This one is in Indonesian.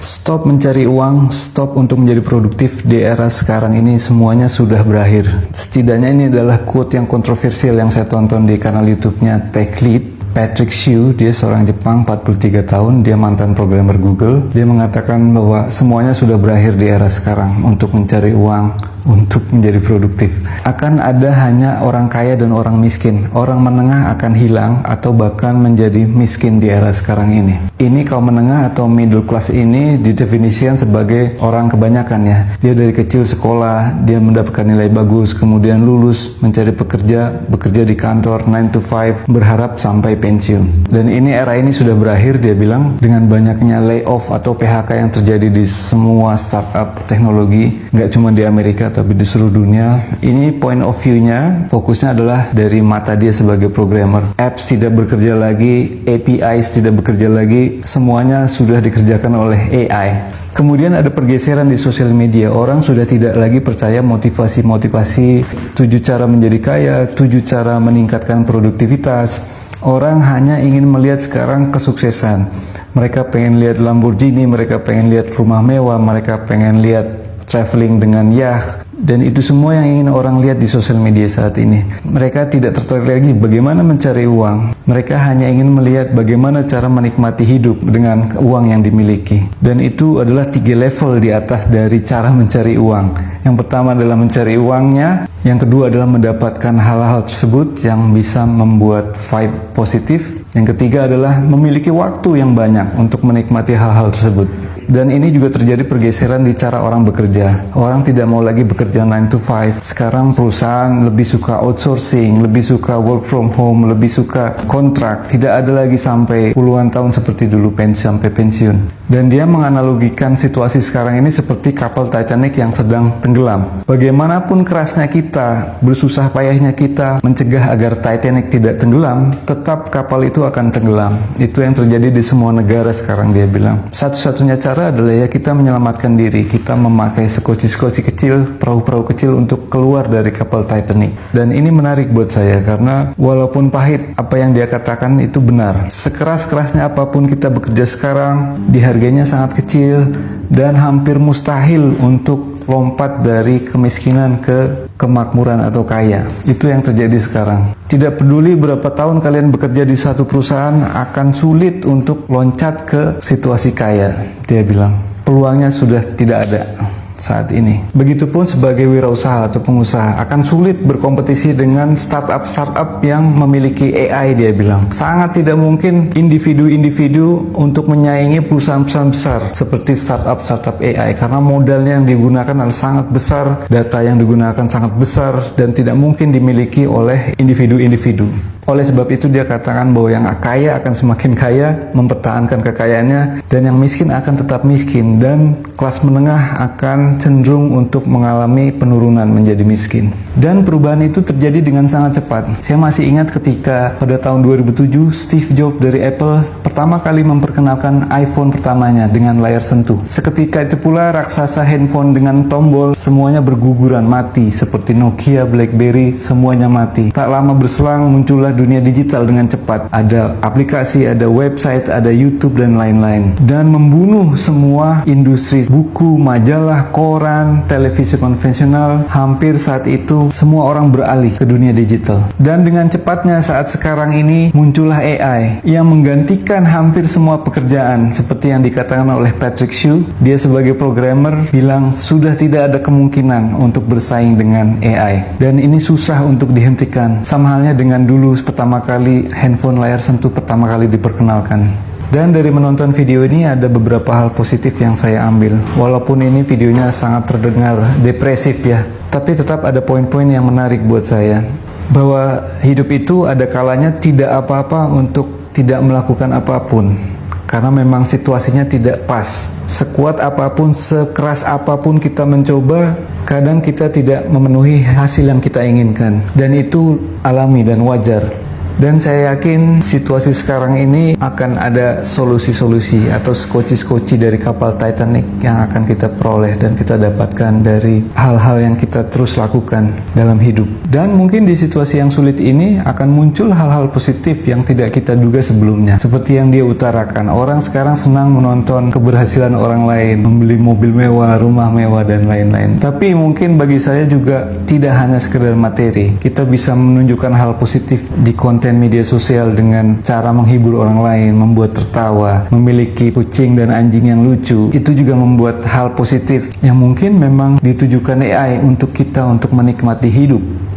Stop mencari uang, stop untuk menjadi produktif di era sekarang ini, semuanya sudah berakhir. Setidaknya ini adalah quote yang kontroversial yang saya tonton di kanal YouTube-nya TechLead. Patrick Hsu, dia seorang Jepang, 43 tahun, dia mantan programmer Google. Dia mengatakan bahwa semuanya sudah berakhir di era sekarang untuk mencari uang, untuk menjadi produktif. Akan ada hanya orang kaya dan orang miskin. Orang menengah akan hilang atau bahkan menjadi miskin di era sekarang ini. Ini kaum menengah atau middle class ini didefinisikan sebagai orang kebanyakan ya. Dia dari kecil sekolah, dia mendapatkan nilai bagus, kemudian lulus, mencari bekerja di kantor 9 to 5, berharap sampai pensiun. Dan ini era ini sudah berakhir, dia bilang, dengan banyaknya layoff atau PHK yang terjadi di semua startup teknologi, nggak cuma di Amerika tapi di seluruh dunia. Ini point of view-nya, fokusnya adalah dari mata dia sebagai programmer. Apps tidak bekerja lagi, APIs tidak bekerja lagi, semuanya sudah dikerjakan oleh AI. Kemudian ada pergeseran di sosial media. Orang sudah tidak lagi percaya motivasi-motivasi 7 cara menjadi kaya, 7 cara meningkatkan produktivitas. Orang hanya ingin melihat sekarang kesuksesan. Mereka pengen lihat Lamborghini, mereka pengen lihat rumah mewah, mereka pengen lihat traveling dengan yacht. Dan itu semua yang ingin orang lihat di sosial media saat ini. Mereka tidak tertarik lagi bagaimana mencari uang. Mereka hanya ingin melihat bagaimana cara menikmati hidup dengan uang yang dimiliki. Dan itu adalah 3 level di atas dari cara mencari uang. Yang pertama adalah mencari uangnya. Yang kedua adalah mendapatkan hal-hal tersebut yang bisa membuat vibe positif. Yang ketiga adalah memiliki waktu yang banyak untuk menikmati hal-hal tersebut. Dan ini juga terjadi pergeseran di cara orang bekerja. Orang tidak mau lagi bekerja 9 to 5. Sekarang perusahaan lebih suka outsourcing, lebih suka work from home, lebih suka kontrak. Tidak ada lagi sampai puluhan tahun seperti dulu sampai pensiun. Dan dia menganalogikan situasi sekarang ini seperti kapal Titanic yang sedang tenggelam. Bagaimanapun kerasnya kita, bersusah payahnya kita mencegah agar Titanic tidak tenggelam, tetap kapal itu akan tenggelam. Itu yang terjadi di semua negara sekarang, dia bilang. Satu-satunya cara adalah ya kita menyelamatkan diri. Kita memakai skoci-skoci kecil, perahu-perahu kecil untuk keluar dari kapal Titanic. Dan ini menarik buat saya karena walaupun pahit, apa yang dia katakan itu benar. Sekeras-kerasnya apapun kita bekerja sekarang, harganya sangat kecil dan hampir mustahil untuk lompat dari kemiskinan ke kemakmuran atau kaya. Itu yang terjadi sekarang. Tidak peduli berapa tahun kalian bekerja di satu perusahaan, akan sulit untuk loncat ke situasi kaya, dia bilang. Peluangnya sudah tidak ada saat ini. Begitupun sebagai wirausaha atau pengusaha akan sulit berkompetisi dengan startup yang memiliki AI, dia bilang. Sangat tidak mungkin individu-individu untuk menyaingi perusahaan-perusahaan besar seperti startup AI karena modalnya yang digunakan adalah sangat besar, data yang digunakan sangat besar dan tidak mungkin dimiliki oleh individu-individu. Oleh sebab itu dia katakan bahwa yang kaya akan semakin kaya, mempertahankan kekayaannya, dan yang miskin akan tetap miskin, dan kelas menengah akan cenderung untuk mengalami penurunan menjadi miskin. Dan perubahan itu terjadi dengan sangat cepat. Saya masih ingat ketika pada tahun 2007 Steve Jobs dari Apple pertama kali memperkenalkan iPhone pertamanya dengan layar sentuh. Seketika itu pula raksasa handphone dengan tombol semuanya berguguran mati, seperti Nokia, BlackBerry, semuanya mati. Tak lama berselang muncullah dunia digital dengan cepat. Ada aplikasi, ada website, ada YouTube dan lain-lain. Dan membunuh semua industri buku, majalah, koran, televisi konvensional. Hampir saat itu semua orang beralih ke dunia digital. Dan dengan cepatnya saat sekarang ini muncullah AI yang menggantikan hampir semua pekerjaan. Seperti yang dikatakan oleh Patrick Hsu, dia sebagai programmer bilang sudah tidak ada kemungkinan untuk bersaing dengan AI. Dan ini susah untuk dihentikan. Sama halnya dengan dulu pertama kali handphone layar sentuh pertama kali diperkenalkan. Dan dari menonton video ini ada beberapa hal positif yang saya ambil. Walaupun ini videonya sangat terdengar depresif ya, tapi tetap ada poin-poin yang menarik buat saya. Bahwa hidup itu ada kalanya tidak apa-apa untuk tidak melakukan apapun. Karena memang situasinya tidak pas. Sekuat apapun, sekeras apapun kita mencoba, kadang kita tidak memenuhi hasil yang kita inginkan. Dan itu alami dan wajar. Dan saya yakin situasi sekarang ini akan ada solusi-solusi atau skoci-skoci dari kapal Titanic yang akan kita peroleh dan kita dapatkan dari hal-hal yang kita terus lakukan dalam hidup. Dan mungkin di situasi yang sulit ini akan muncul hal-hal positif yang tidak kita duga sebelumnya. Seperti yang dia utarakan, orang sekarang senang menonton keberhasilan orang lain, membeli mobil mewah, rumah mewah, dan lain-lain. Tapi mungkin bagi saya juga tidak hanya sekedar materi. Kita bisa menunjukkan hal positif di konten media sosial dengan cara menghibur orang lain, membuat tertawa, memiliki kucing dan anjing yang lucu. Itu juga membuat hal positif yang mungkin memang ditujukan AI untuk kita untuk menikmati hidup.